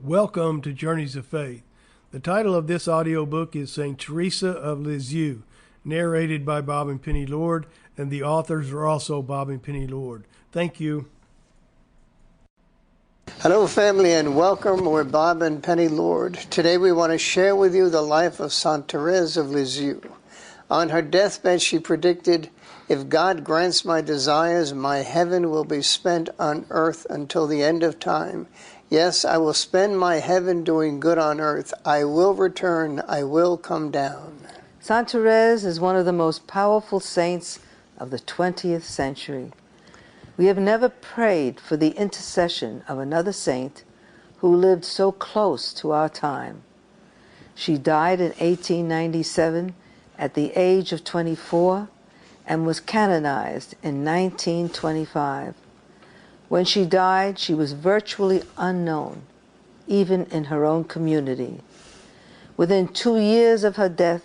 Welcome to Journeys of Faith. The title of this audiobook is St. Theresa of Lisieux, narrated by Bob and Penny Lord, and the authors are also Bob and Penny Lord. Thank you. Hello family and welcome. We're Bob and Penny Lord. Today we want to share with you the life of St. Therese of Lisieux. On her deathbed she predicted, "If God grants my desires, my heaven will be spent on earth until the end of time. Yes, I will spend my heaven doing good on earth. I will return. I will come down." St. Therese is one of the most powerful saints of the 20th century. We have never prayed for the intercession of another saint who lived so close to our time. She died in 1897 at the age of 24 and was canonized in 1925. When she died, she was virtually unknown, even in her own community. Within 2 years of her death,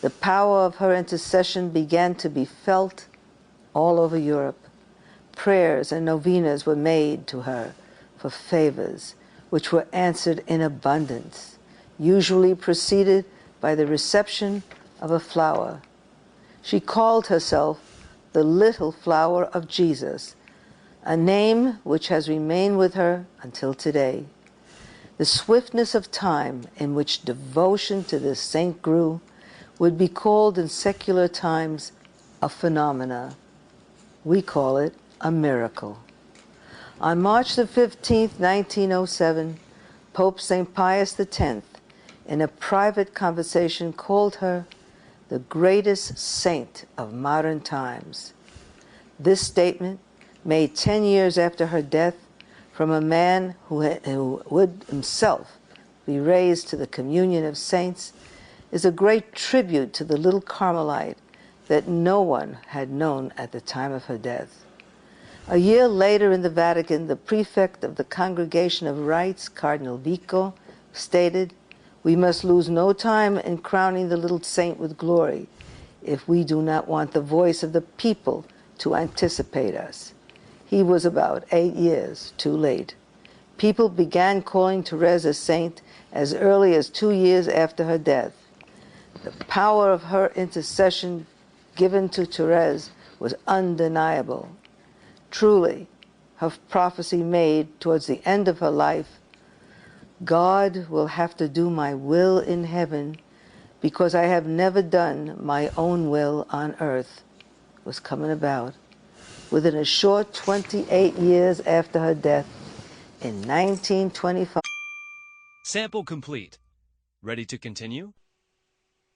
the power of her intercession began to be felt all over Europe. Prayers and novenas were made to her for favors, which were answered in abundance, usually preceded by the reception of a flower. She called herself the Little Flower of Jesus, a name which has remained with her until today. The swiftness of time in which devotion to this saint grew would be called in secular times a phenomena. We call it a miracle. On March the 15th, 1907, Pope St. Pius X, in a private conversation, called her the greatest saint of modern times. This statement, made 10 years after her death, from a man who would himself be raised to the communion of saints, is a great tribute to the little Carmelite that no one had known at the time of her death. A year later in the Vatican, the prefect of the Congregation of Rites, Cardinal Vico, stated, "We must lose no time in crowning the little saint with glory if we do not want the voice of the people to anticipate us." He was about 8 years too late. People began calling Therese a saint as early as 2 years after her death. The power of her intercession given to Therese was undeniable. Truly, her prophecy made towards the end of her life, "God will have to do my will in heaven because I have never done my own will on earth," was coming about. Within a short 28 years after her death, in 1925. Sample complete. Ready to continue?